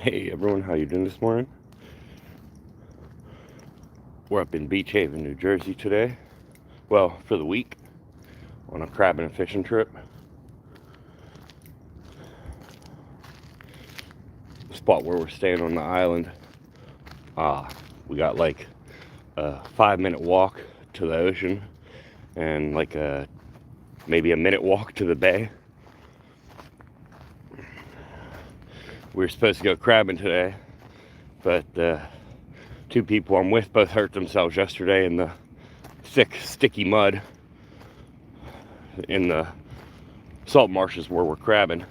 Hey everyone, how you doing this morning? We're up in Beach Haven, New Jersey today. Well, for the week, on a crabbing and fishing trip. The spot where we're staying on the island, we got like a 5-minute walk to the ocean and like maybe a minute walk to the bay. We were supposed to go crabbing today, but two people I'm with both hurt themselves yesterday in the thick, sticky mud in the salt marshes where we're crabbing.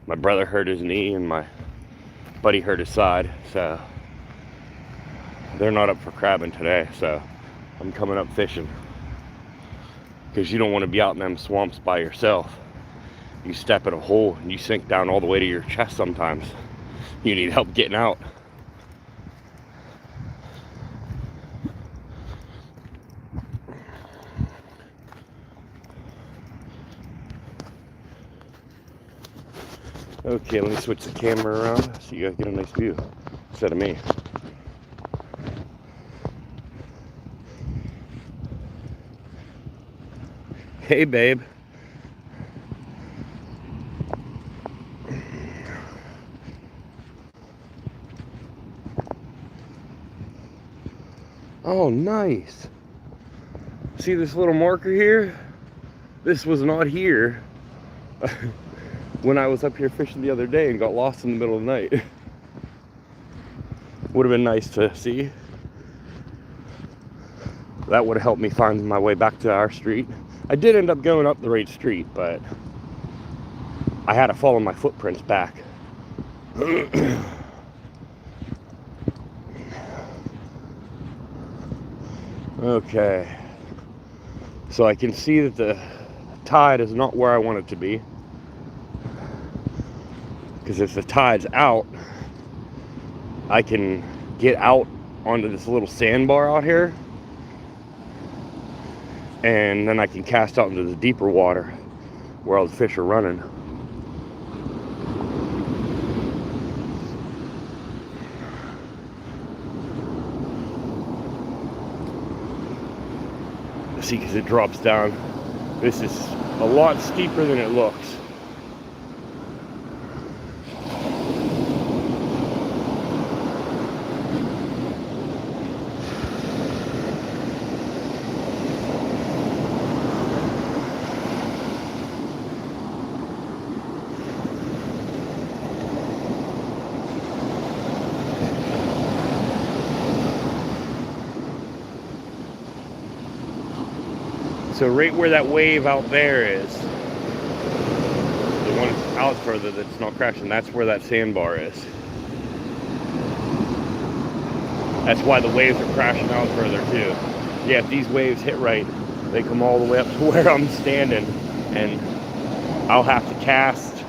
My brother hurt his knee and my buddy hurt his side, so they're not up for crabbing today. So I'm coming up fishing because you don't want to be out in them swamps by yourself. You step in a hole and you sink down all the way to your chest sometimes. You need help getting out. Okay, let me switch the camera around so you guys get a nice view instead of me. Hey, babe. Oh, nice. See this little marker here? This was not here when I was up here fishing the other day and got lost in the middle of the night. Would have been nice to see. That would have helped me find my way back to our street. I did end up going up the right street, but I had to follow my footprints back. Okay. So I can see that the tide is not where I want it to be. Because if the tide's out, I can get out onto this little sandbar out here. And then I can cast out into the deeper water where all the fish are running. See, because it drops down. This is a lot steeper than it looks. So right where that wave out there is, the one out further that's not crashing, that's where that sandbar is. That's why the waves are crashing out further too. Yeah, if these waves hit right, they come all the way up to where I'm standing, and I'll have to cast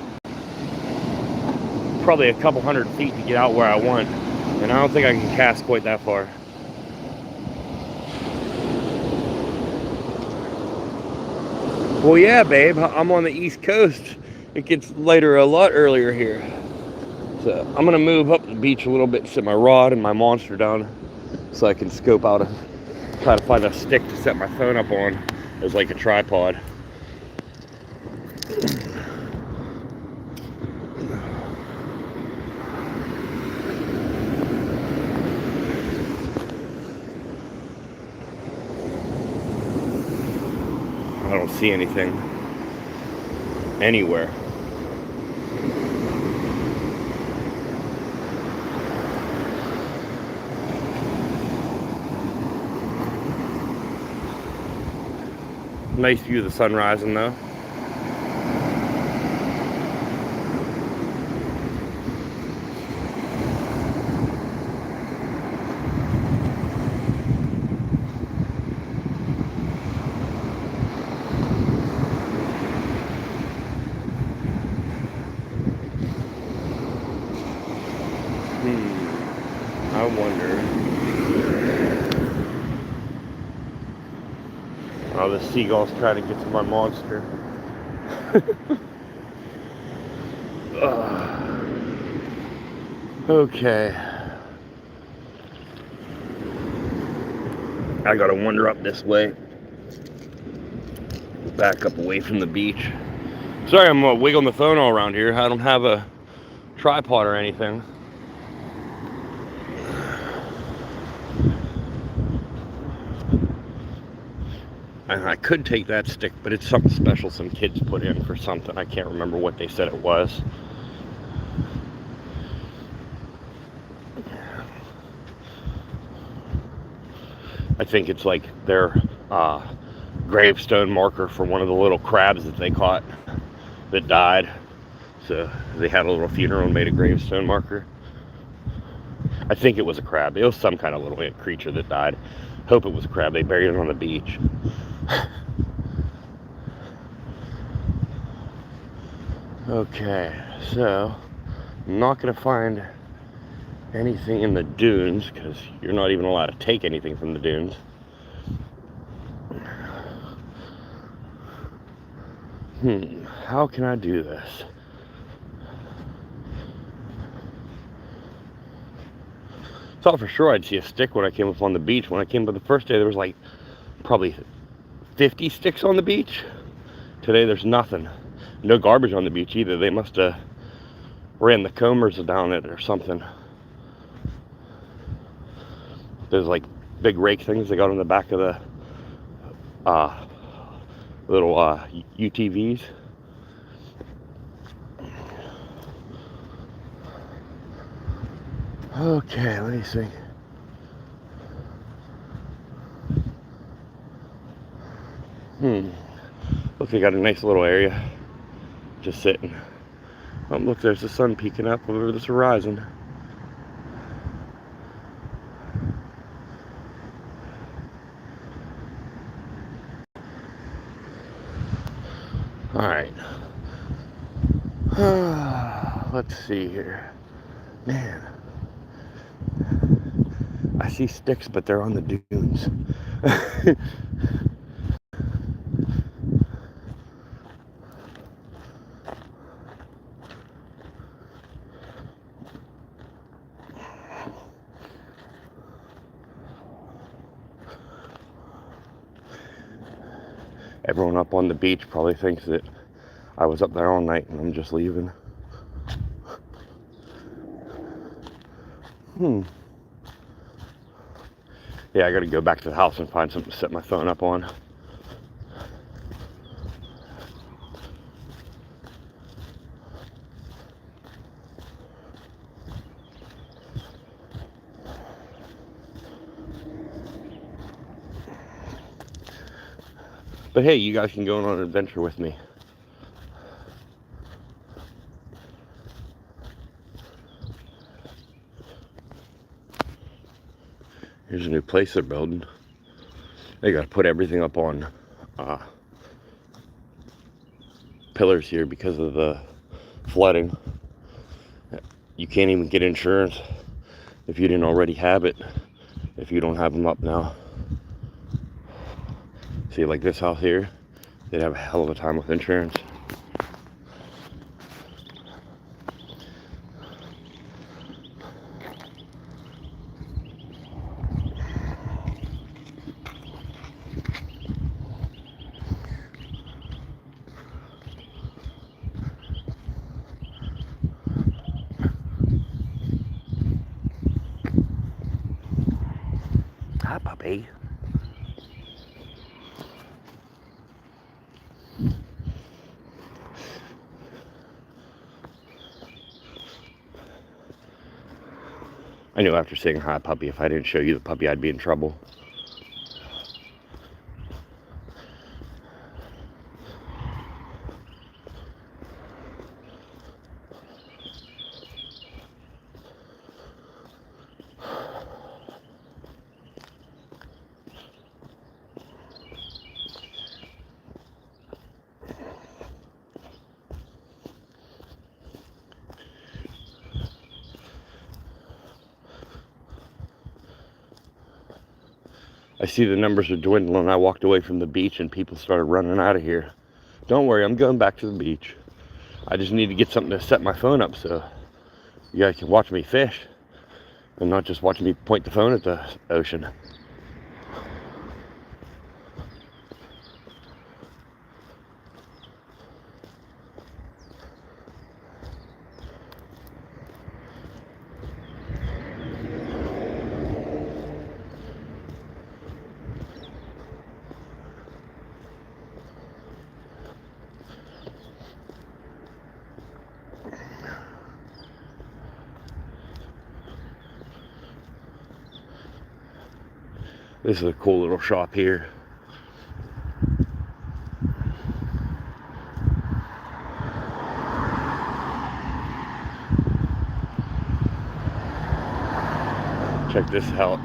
probably a couple hundred feet to get out where I want, and I don't think I can cast quite that far. Well, yeah, babe, I'm on the East Coast. It gets lighter a lot earlier here. So I'm gonna move up the beach a little bit, set my rod and my monster down so I can scope out and try to find a stick to set my phone up on as like a tripod. I don't see anything anywhere. Nice view of the sun rising though. I wonder. Oh, the seagull's trying to get to my monster. Okay. I gotta wander up this way. Back up away from the beach. Sorry, I'm wiggling the phone all around here. I don't have a tripod or anything. And I could take that stick, but it's something special some kids put in for something. I can't remember what they said it was. I think it's like their gravestone marker for one of the little crabs that they caught that died. So they had a little funeral and made a gravestone marker. I think it was a crab. It was some kind of little creature that died. Hope it was a crab. They buried it on the beach. Okay, so I'm not going to find anything in the dunes because you're not even allowed to take anything from the dunes. How can I do this? Thought for sure I'd see a stick when I came up on the beach. When I came up the first day, there was like probably 50 sticks on the beach. Today there's nothing. No garbage on the beach either. They must have ran the combers down it or something. There's like big rake things they got on the back of the little UTVs. Okay, let me see. Looks like I got a nice little area. Just sitting. Oh, look, there's the sun peeking up over this horizon. Alright. Let's see here. Man. I see sticks, but they're on the dunes. Everyone up on the beach probably thinks that I was up there all night and I'm just leaving. Yeah, I gotta go back to the house and find something to set my phone up on. But hey, you guys can go on an adventure with me. Here's a new place they're building. They gotta put everything up on pillars here because of the flooding. You can't even get insurance if you didn't already have it, if you don't have them up now. See, like this house here, they'd have a hell of a time with insurance. Hi, puppy. I knew after saying hi, puppy, if I didn't show you the puppy, I'd be in trouble. I see the numbers are dwindling. I walked away from the beach and people started running out of here. Don't worry, I'm going back to the beach. I just need to get something to set my phone up so you guys can watch me fish and not just watch me point the phone at the ocean. This is a cool little shop here. Check this out.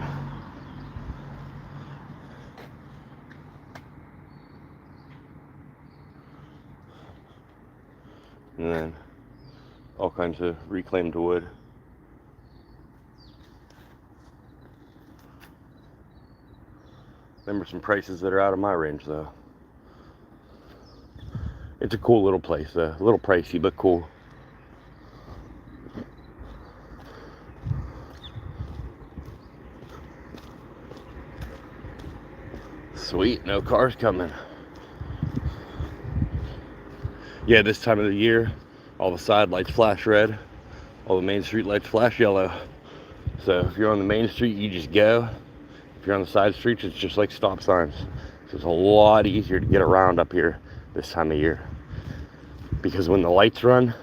And then all kinds of reclaimed wood. Remember some prices that are out of my range though. It's a cool little place though. A little pricey, but cool. Sweet, no cars coming. Yeah, this time of the year, all the side lights flash red. All the main street lights flash yellow. So if you're on the main street, you just go. If you're on the side streets, it's just like stop signs. So it's a lot easier to get around up here this time of year. Because when the lights run,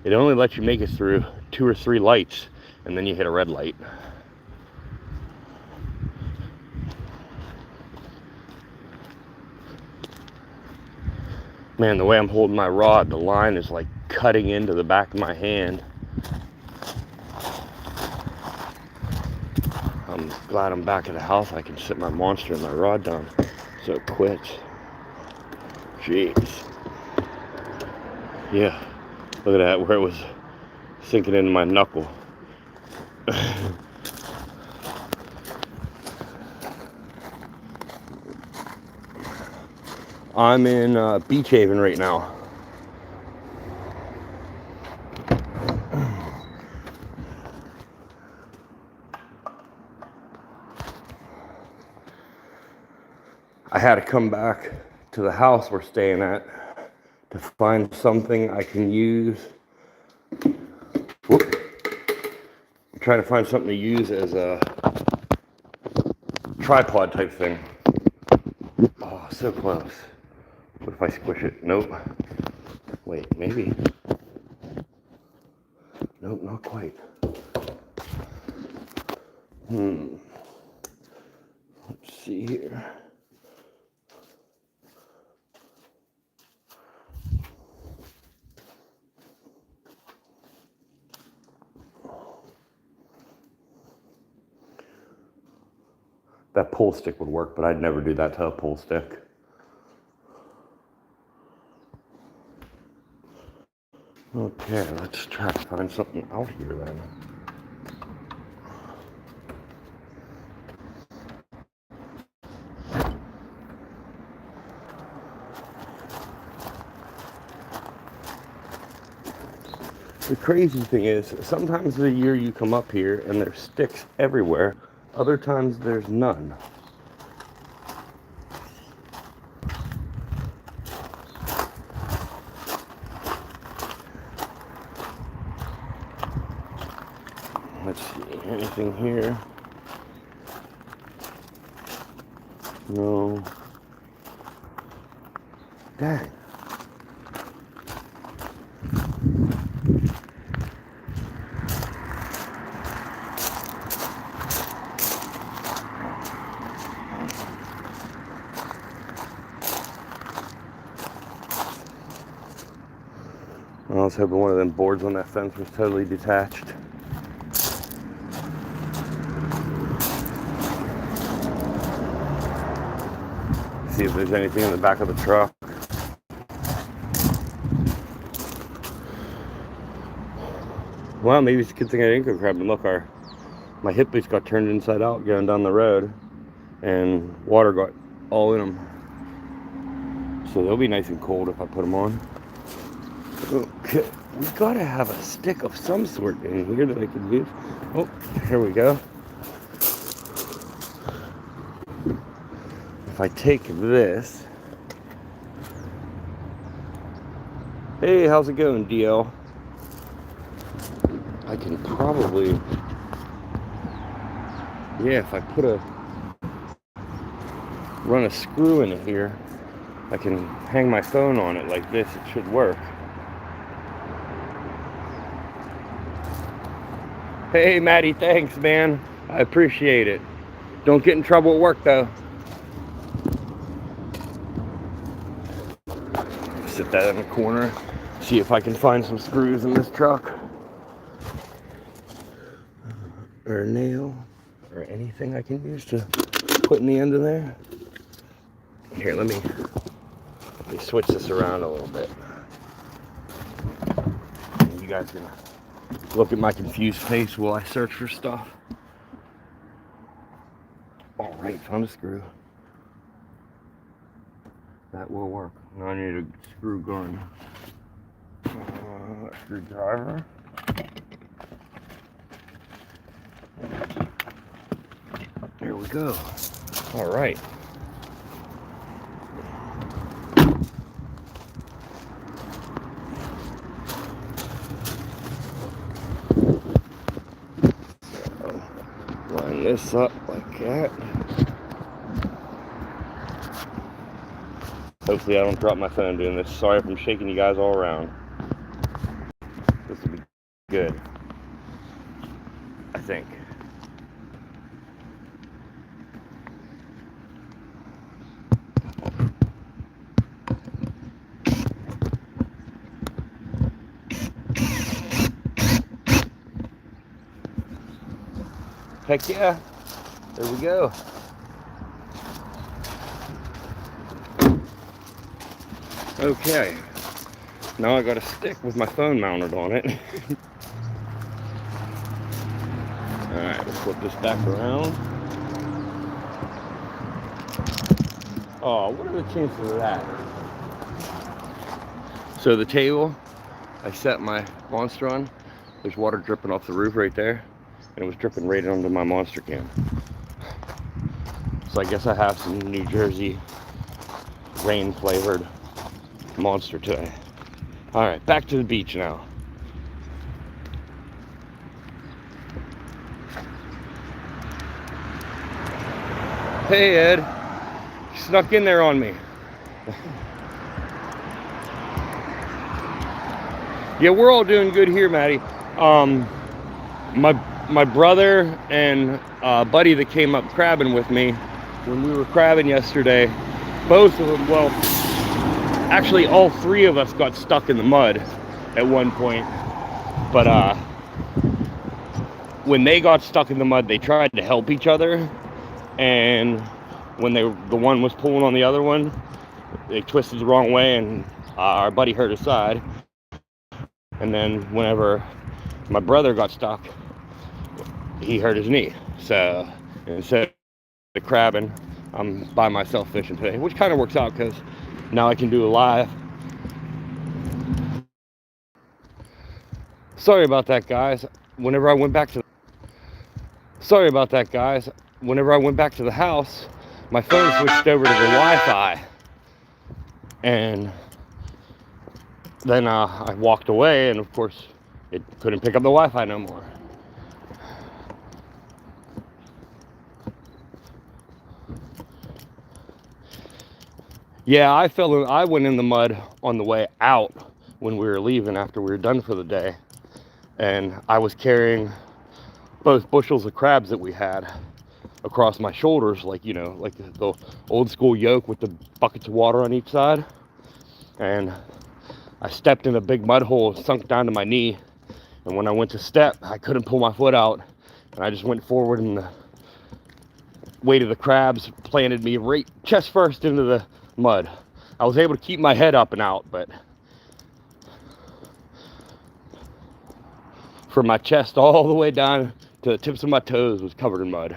it only lets you make it through 2 or 3 lights, and then you hit a red light. Man, the way I'm holding my rod, the line is like cutting into the back of my hand. I'm glad I'm back at the house. I can sit my monster and my rod down so it quits. Jeez. Yeah, look at that, where it was sinking into my knuckle. I'm in Beach Haven right now. I had to come back to the house we're staying at to find something I can use. Whoop. I'm trying to find something to use as a tripod type thing. Oh, so close. What if I squish it? Nope. Wait, maybe. Nope, not quite. Let's see here. That pull stick would work, but I'd never do that to a pull stick. Okay, let's try to find something out here then. The crazy thing is, sometimes of the year you come up here and there's sticks everywhere. Other times there's none. Let's see, anything here? No. Dang. I was hoping one of them boards on that fence was totally detached. See if there's anything in the back of the truck. Well, maybe it's a good thing I didn't go grab them. Look, my hip boots got turned inside out going down the road, and water got all in them. So they'll be nice and cold if I put them on. Okay, we gotta have a stick of some sort in here that I can use. Oh, here we go. If I take this. Hey, how's it going, DL? I can probably, yeah, if I run a screw in it here, I can hang my phone on it like this. It should work. Hey, Maddie, thanks, man. I appreciate it. Don't get in trouble at work, though. Sit that in the corner. See if I can find some screws in this truck. Or a nail. Or anything I can use to put in the end of there. Here, let me switch this around a little bit. And you guys can look at my confused face while I search for stuff. All right, found a screw. That will work. Now I need a screw gun. Screwdriver. There we go. All right. So, line this up like that. Hopefully I don't drop my phone doing this. Sorry if I'm shaking you guys all around. This will be good. I think. Heck yeah. There we go. Okay. Now I got a stick with my phone mounted on it. Alright, let's flip this back around. Oh, what are the chances of that? So the table, I set my Monster on. There's water dripping off the roof right there. And it was dripping right onto my Monster can. So I guess I have some New Jersey rain flavored Monster today. Alright, back to the beach now. Hey Ed, you snuck in there on me. Yeah, we're all doing good here, Maddie. My brother and buddy that came up crabbing with me, when we were crabbing yesterday, both of them, well, actually all three of us got stuck in the mud at one point. But when they got stuck in the mud, they tried to help each other. And when the one was pulling on the other one, they twisted the wrong way and our buddy hurt his side. And then whenever my brother got stuck, he hurt his knee. So instead of crabbing, I'm by myself fishing today, which kind of works out because now I can do a live. Sorry about that, guys. Whenever I went back to the house, my phone switched over to the Wi-Fi, and then I walked away, and of course it couldn't pick up the Wi-Fi no more. Yeah, I went in the mud on the way out when we were leaving after we were done for the day, and I was carrying both bushels of crabs that we had across my shoulders, like, you know, like the old school yoke with the buckets of water on each side. And I stepped in a big mud hole, sunk down to my knee, and when I went to step, I couldn't pull my foot out, and I just went forward, and the weight of the crabs planted me right chest first into the mud. I was able to keep my head up and out, but from my chest all the way down to the tips of my toes was covered in mud.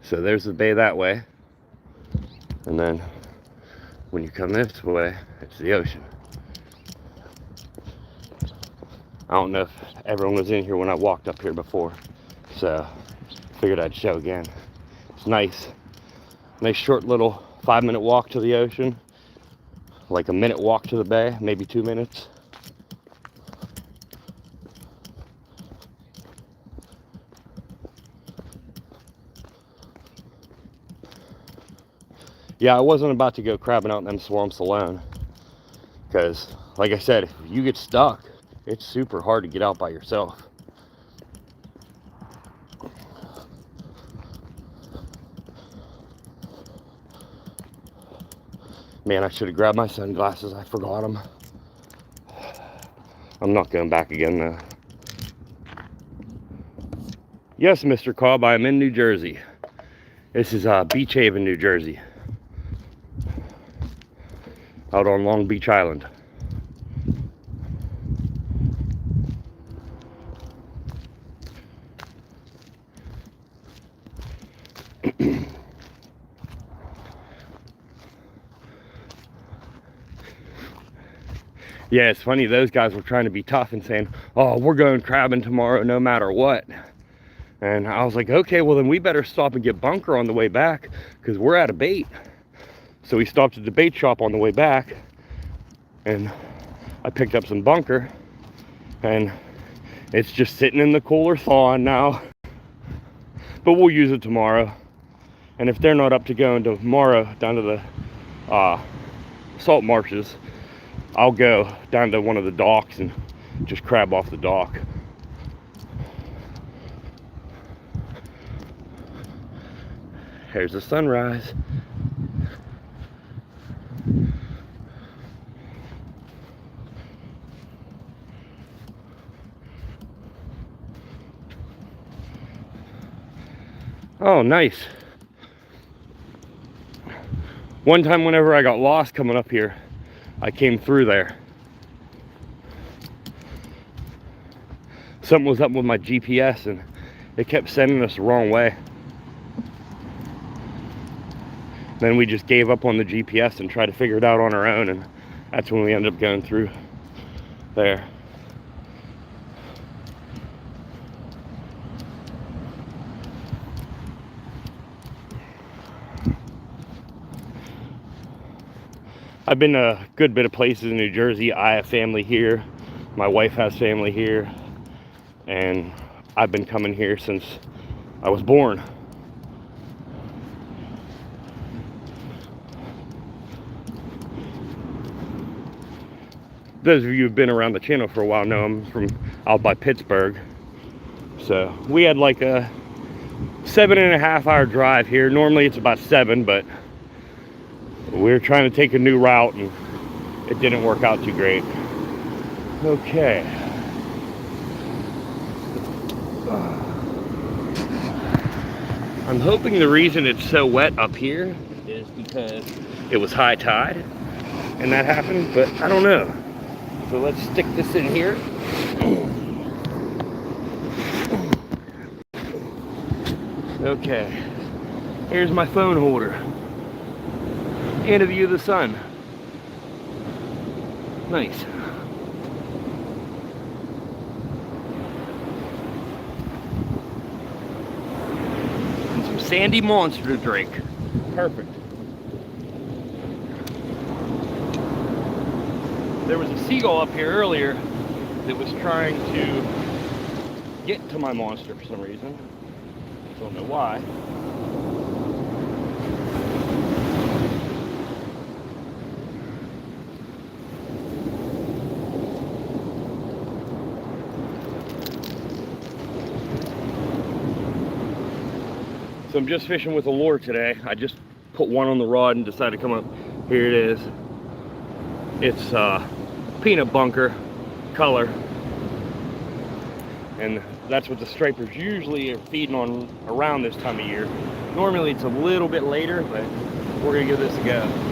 So there's the bay that way. And then when you come this way, it's the ocean. I don't know if everyone was in here when I walked up here before, so figured I'd show again. It's nice short little 5-minute walk to the ocean, like a minute walk to the bay, maybe 2 minutes. Yeah, I wasn't about to go crabbing out in them swamps alone, because like I said, if you get stuck, it's super hard to get out by yourself. Man, I should have grabbed my sunglasses. I forgot them. I'm not going back again though. Yes, Mr. Cobb, I am in New Jersey. This is Beach Haven, New Jersey. Out on Long Beach Island. Yeah, it's funny, those guys were trying to be tough and saying, oh, we're going crabbing tomorrow no matter what. And I was like, okay, well then we better stop and get bunker on the way back, because we're out of bait. So we stopped at the bait shop on the way back, and I picked up some bunker, and it's just sitting in the cooler thawing now. But we'll use it tomorrow. And if they're not up to going tomorrow down to the salt marshes, I'll go down to one of the docks and just crab off the dock. Here's the sunrise. Oh, nice. One time whenever I got lost coming up here, I came through there. Something was up with my GPS and it kept sending us the wrong way. Then we just gave up on the GPS and tried to figure it out on our own, and that's when we ended up going through there. I've been a good bit of places in New Jersey. I have family here. My wife has family here. And I've been coming here since I was born. Those of you who've been around the channel for a while know I'm from out by Pittsburgh. So we had like a 7.5 hour drive here. Normally it's about 7, but we were trying to take a new route and it didn't work out too great. Okay. I'm hoping the reason it's so wet up here is because it was high tide and that happened, but I don't know. So let's stick this in here. Okay. Here's my phone holder. And a view of the sun. Nice. And some Sandy Monster to drink. Perfect. There was a seagull up here earlier that was trying to get to my Monster for some reason. Don't know why. So I'm just fishing with a lure today. I just put one on the rod and decided to come up. Here it is. It's peanut bunker color. And that's what the stripers usually are feeding on around this time of year. Normally it's a little bit later, but we're gonna give this a go.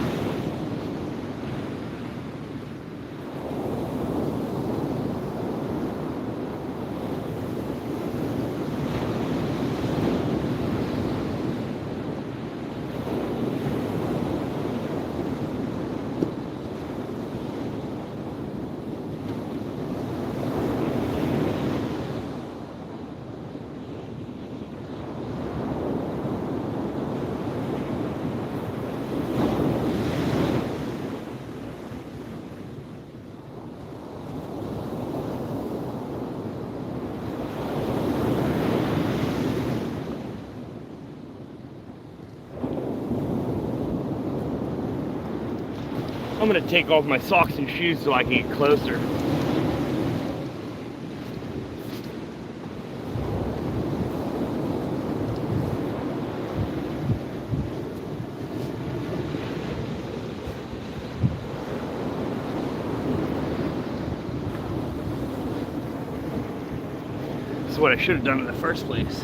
I'm gonna take off my socks and shoes so I can get closer. That's what I should have done in the first place.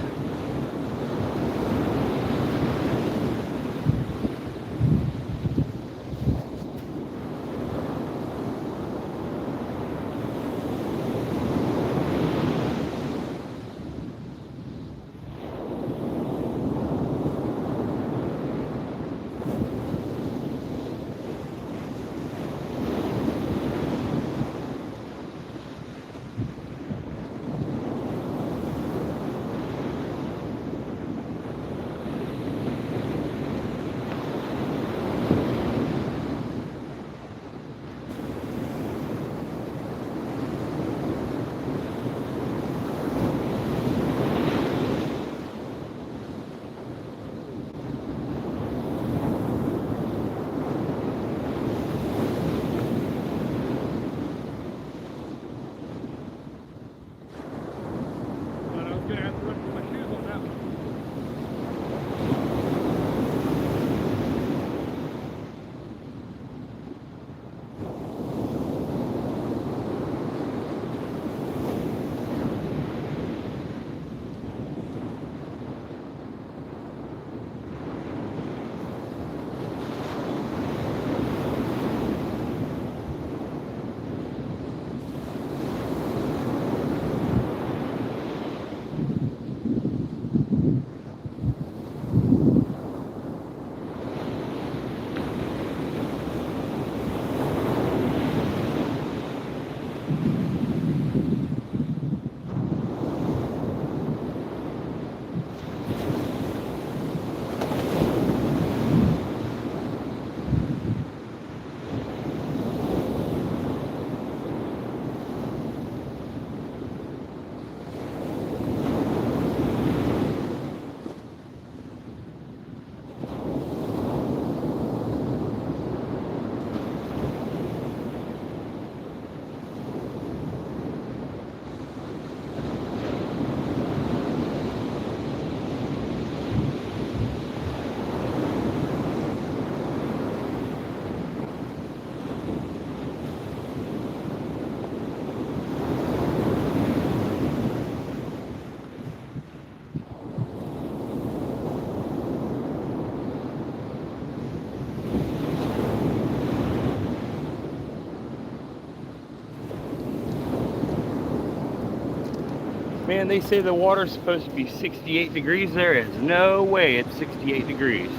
Man, they say the water's supposed to be 68 degrees. There is no way it's 68 degrees.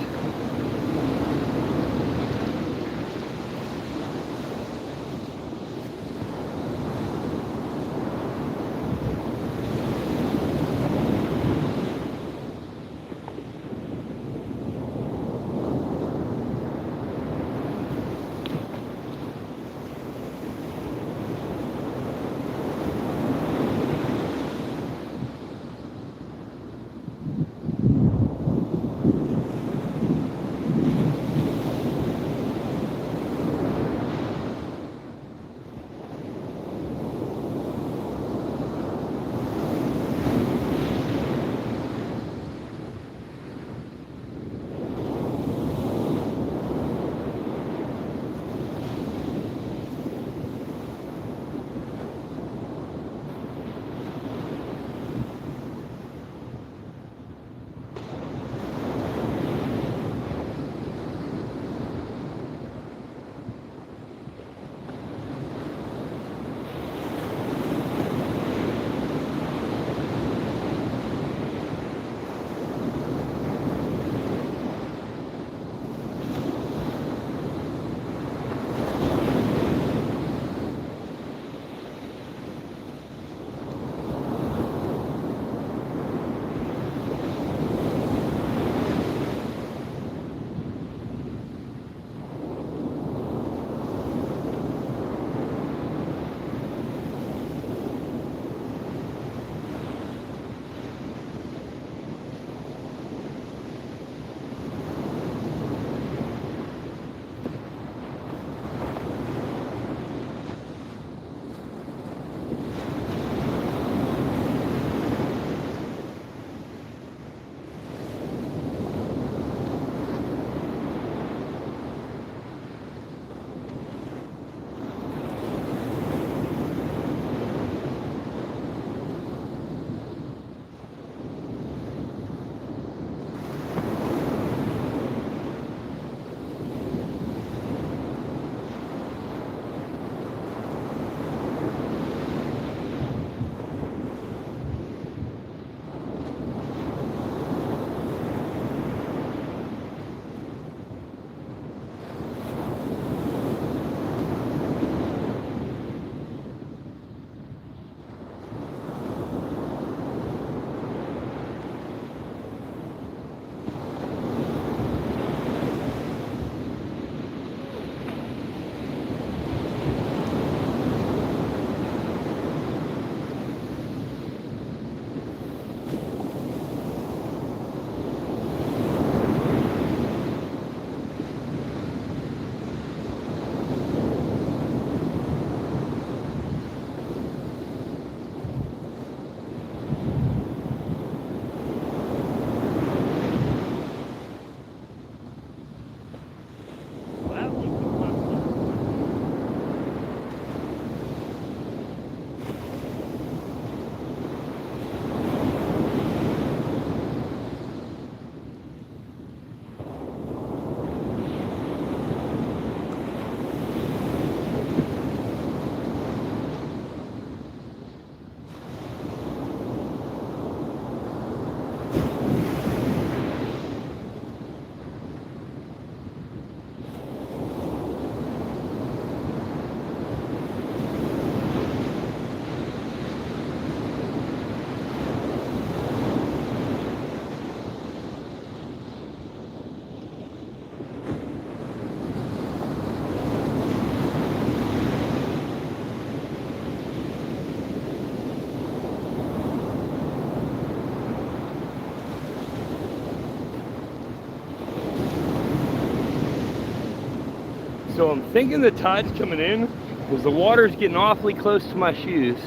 So I'm thinking the tide's coming in because the water's getting awfully close to my shoes.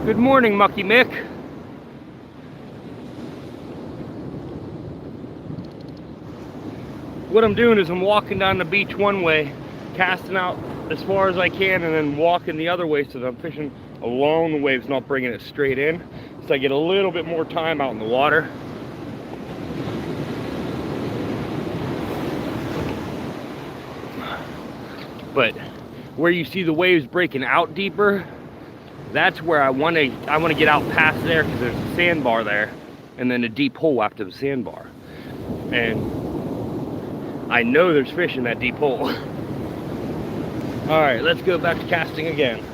Good morning, Mucky Mick. What I'm doing is I'm walking down the beach one way, casting out as far as I can, and then walking the other way so that I'm fishing along the waves, not bringing it straight in. So I get a little bit more time out in the water. But where you see the waves breaking out deeper, that's where I want to get out past there, because there's a sandbar there and then a deep hole after the sandbar. And I know there's fish in that deep hole. All right, let's go back to casting again.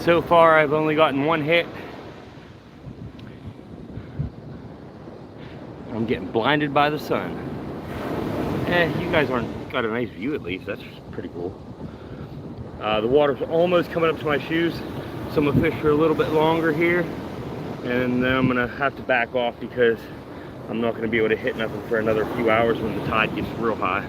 So far, I've only gotten one hit. I'm getting blinded by the sun. You guys got a nice view at least. That's pretty cool. The water's almost coming up to my shoes, so I'm gonna fish for a little bit longer here, and then I'm gonna have to back off because I'm not gonna be able to hit nothing for another few hours when the tide gets real high.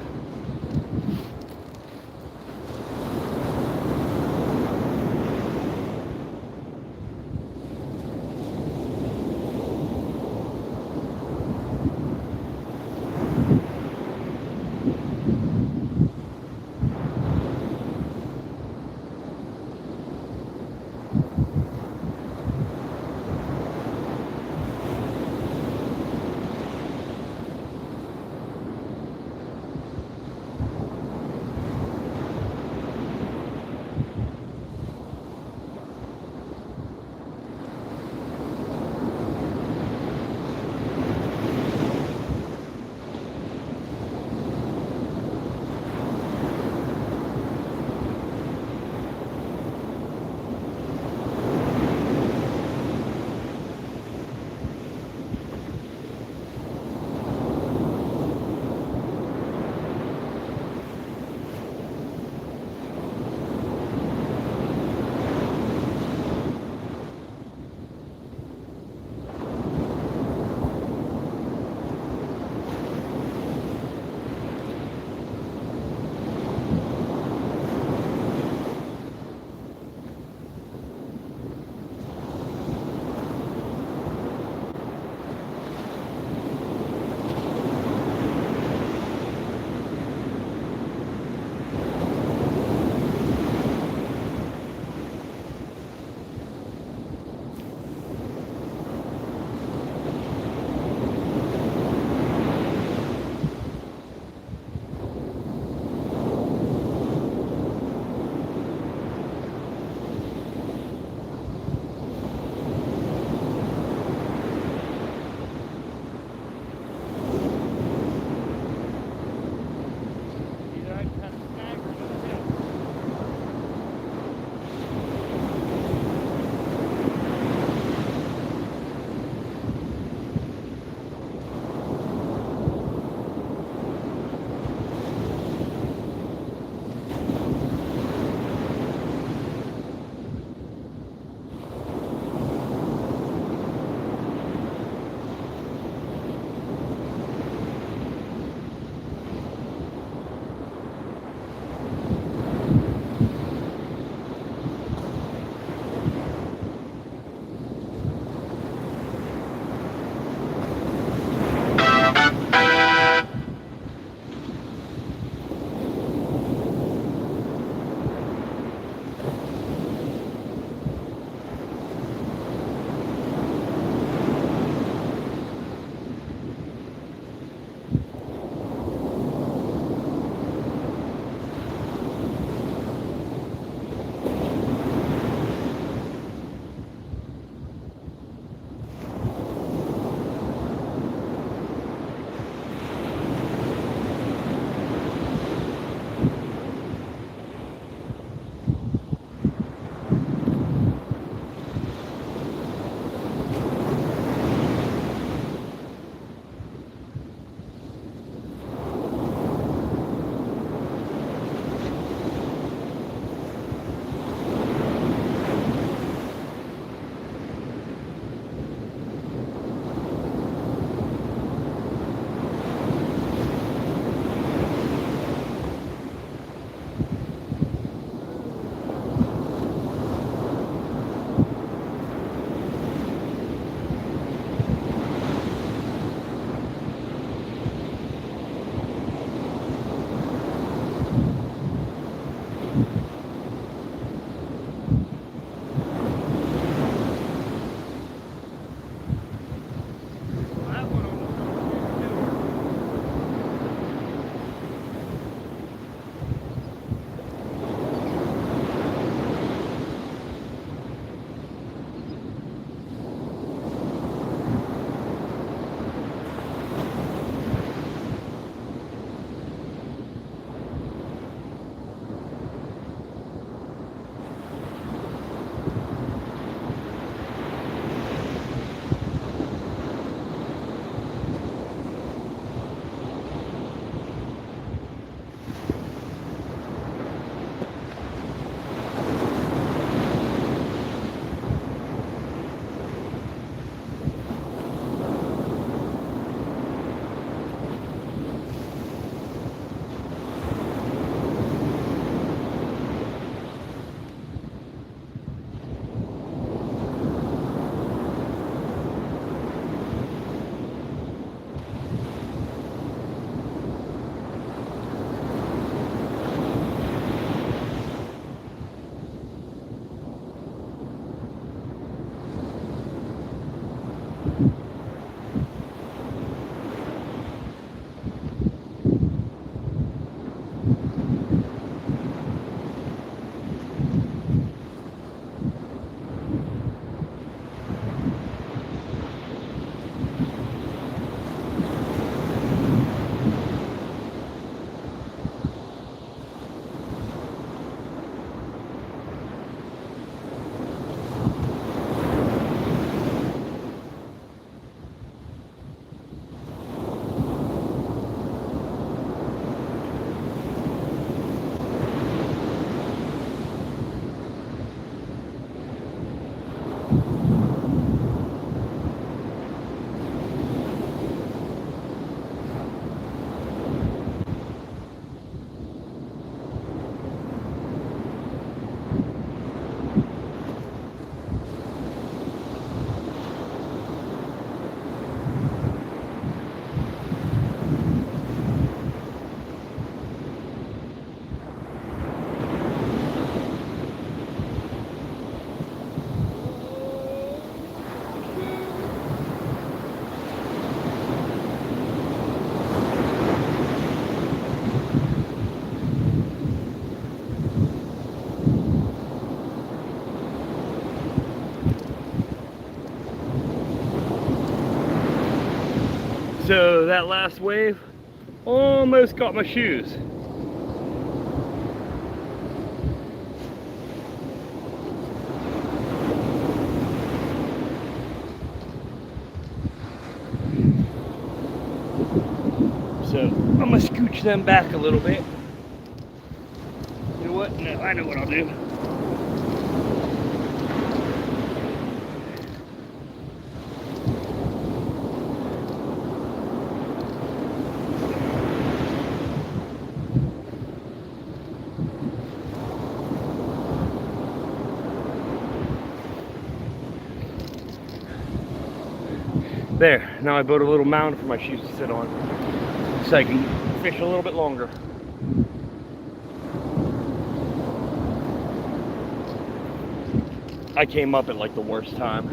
that last wave almost got my shoes. So I'm gonna scooch them back a little bit. You know what? No, I know what I'll do. There, now I built a little mound for my shoes to sit on so I can fish a little bit longer. I came up at like the worst time.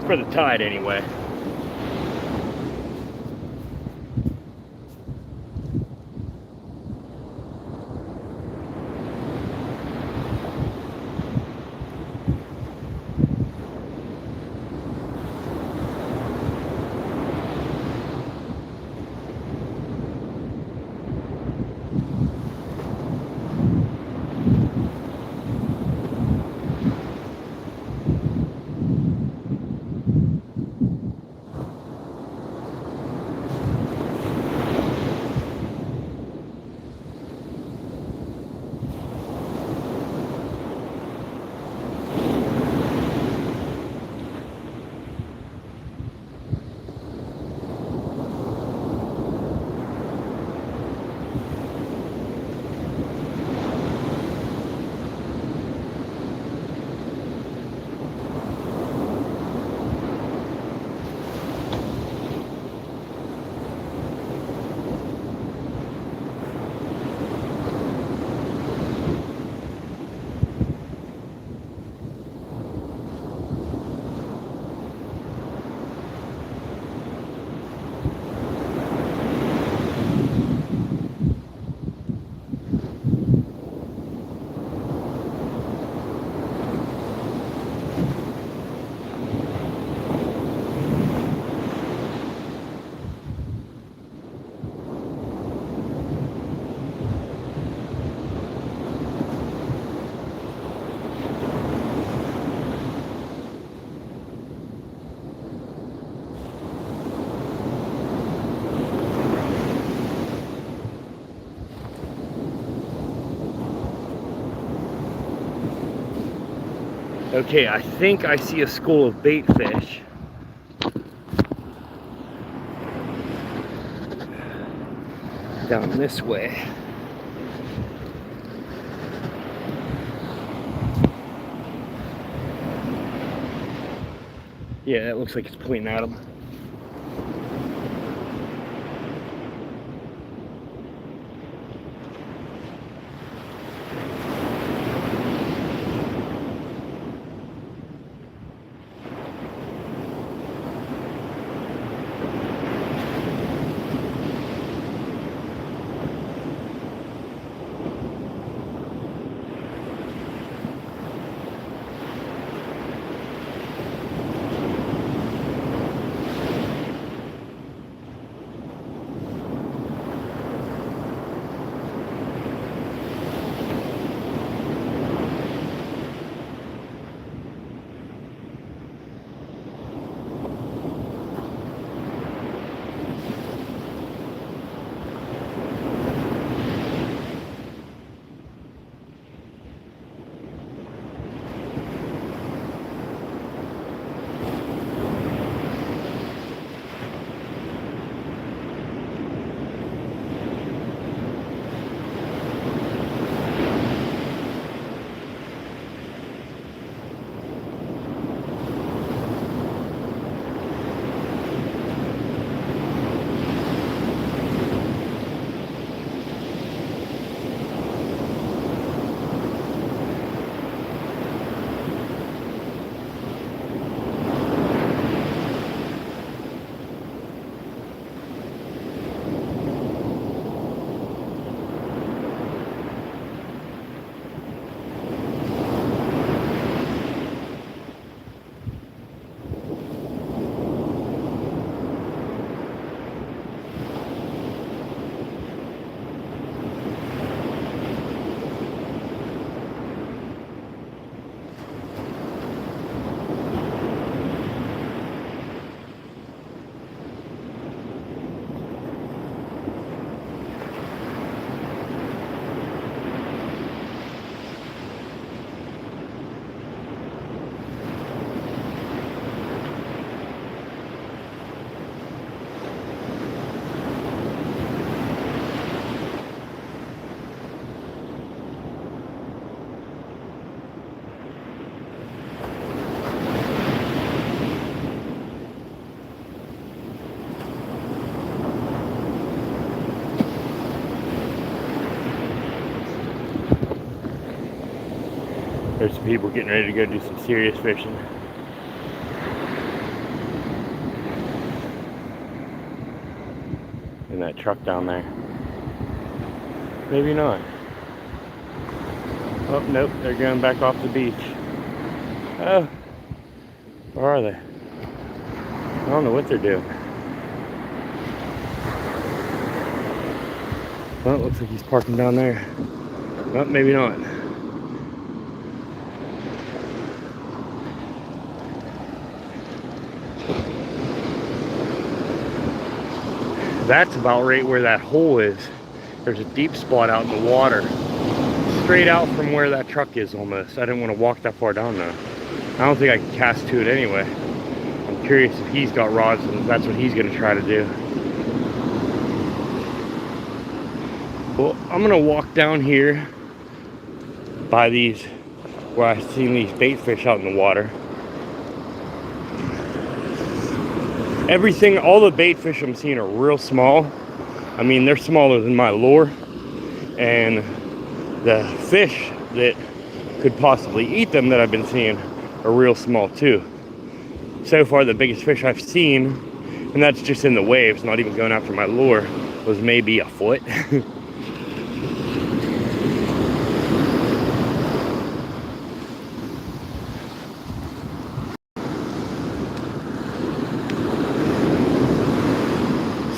For the tide anyway. Okay, I think I see a school of bait fish. Down this way. Yeah, it looks like it's pointing at them. There's some people getting ready to go do some serious fishing. In that truck down there. Maybe not. Oh, nope, they're going back off the beach. Oh, where are they? I don't know what they're doing. Well, it looks like he's parking down there. Well, maybe not. That's about right where that hole is. There's a deep spot out in the water. Straight out from where that truck is almost. I didn't want to walk that far down though. I don't think I can cast to it anyway. I'm curious if he's got rods and if that's what he's going to try to do. Well, I'm going to walk down here by these, where I've seen these bait fish out in the water. Everything, all the bait fish I'm seeing are real small. I mean, they're smaller than my lure. And the fish that could possibly eat them that I've been seeing are real small too. So far, the biggest fish I've seen, and that's just in the waves, not even going after my lure, was maybe a foot.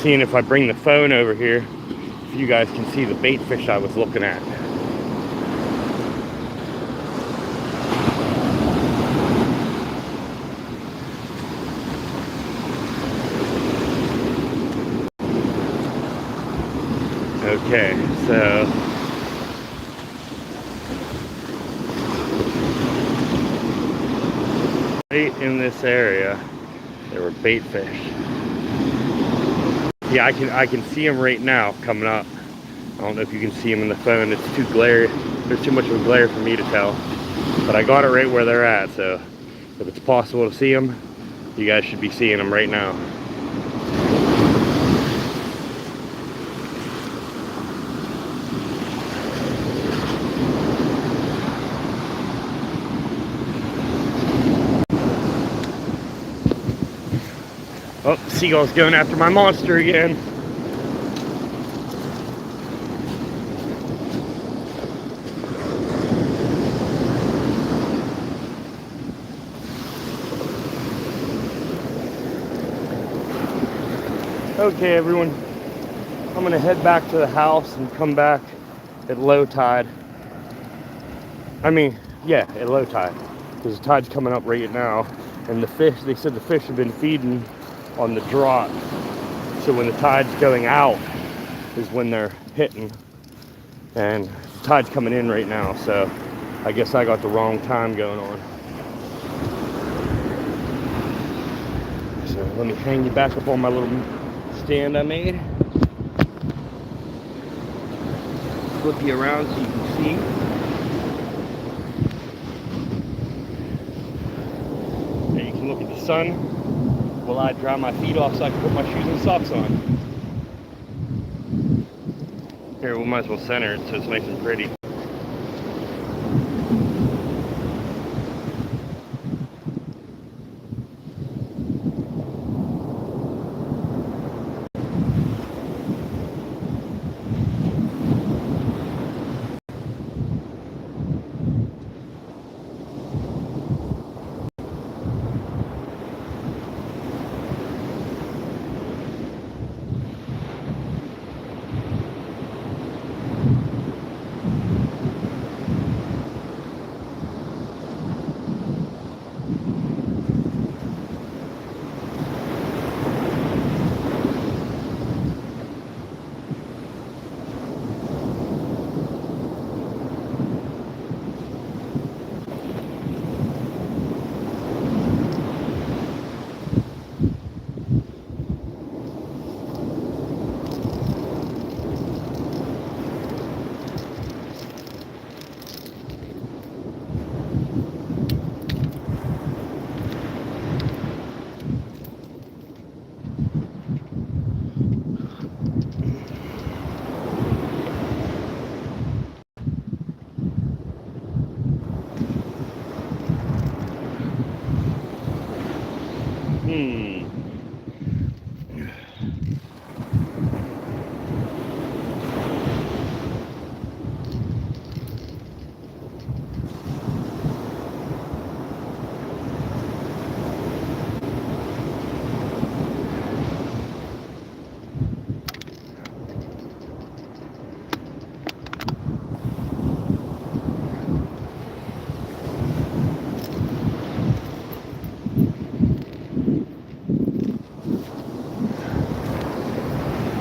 Seeing if I bring the phone over here, if you guys can see the bait fish I was looking at. Okay, so right in this area, there were bait fish. Yeah, I can see them right now coming up. I don't know if you can see them in the phone. It's too glare. There's too much of a glare for me to tell. But I got it right where they're at, so if it's possible to see them, you guys should be seeing them right now. Oh, seagull's going after my monster again. Okay, everyone, I'm gonna head back to the house and come back at low tide. I mean, yeah, at low tide, because the tide's coming up right now, and the fish, they said the fish have been feeding on the drop, so when the tide's going out is when they're hitting, and the tide's coming in right now, so I guess I got the wrong time going on. So let me hang you back up on my little stand I made. Flip you around so you can see. And you can look at the sun while I dry my feet off so I can put my shoes and socks on. Here, we might as well center it so it's nice and pretty.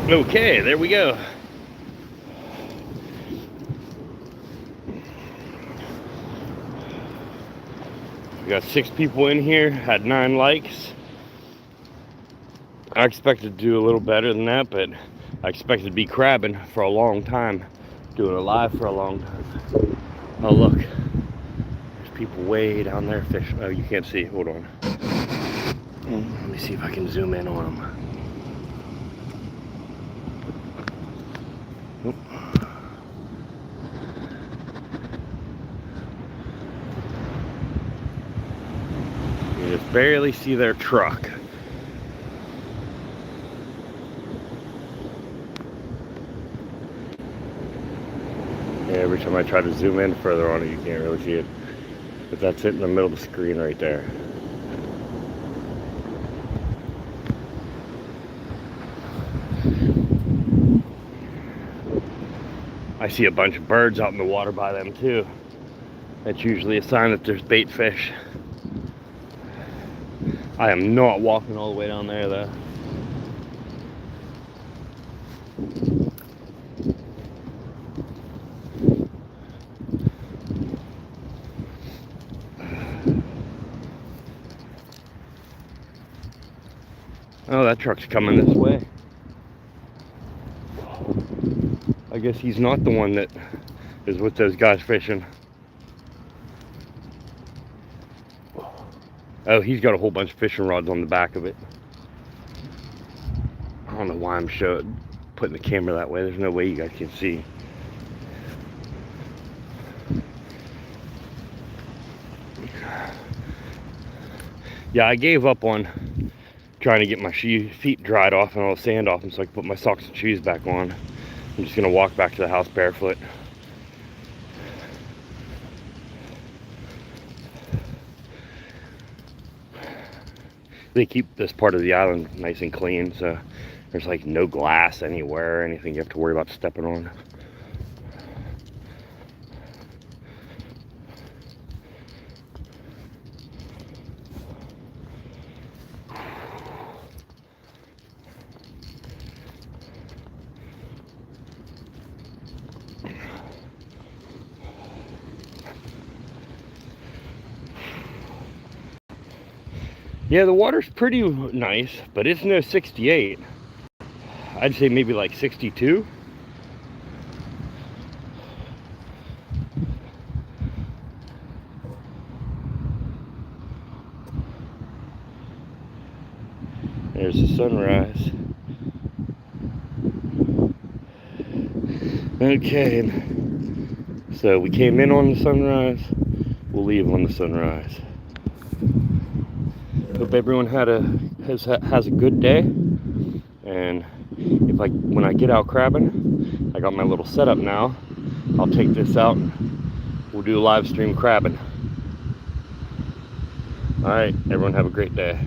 Okay, there we go. We got 6 people in here, had 9 likes. I expected to do a little better than that, but I expected to be crabbing for a long time, doing it live for a long time. Oh look, there's people way down there fishing. Oh, you can't see, hold on. Let me see if I can zoom in on them. You just barely see their truck. Yeah, every time I try to zoom in further on it, you can't really see it. But that's it in the middle of the screen right there. I see a bunch of birds out in the water by them too. That's usually a sign that there's bait fish. I am not walking all the way down there though. Oh, that truck's coming this way. I guess he's not the one that is with those guys fishing. Oh, he's got a whole bunch of fishing rods on the back of it. I don't know why I'm putting the camera that way. There's no way you guys can see. Yeah, I gave up on trying to get my feet dried off and all the sand off them so I can put my socks and shoes back on. I'm just gonna walk back to the house barefoot. They keep this part of the island nice and clean, so there's like no glass anywhere or anything you have to worry about stepping on. Yeah, the water's pretty nice, but it's no 68. I'd say maybe like 62. There's the sunrise. Okay, so we came in on the sunrise, we'll leave on the sunrise. Hope everyone has a good day, and when I get out crabbing, I got my little setup now. I'll take this out and we'll do a live stream crabbing. All right, everyone have a great day.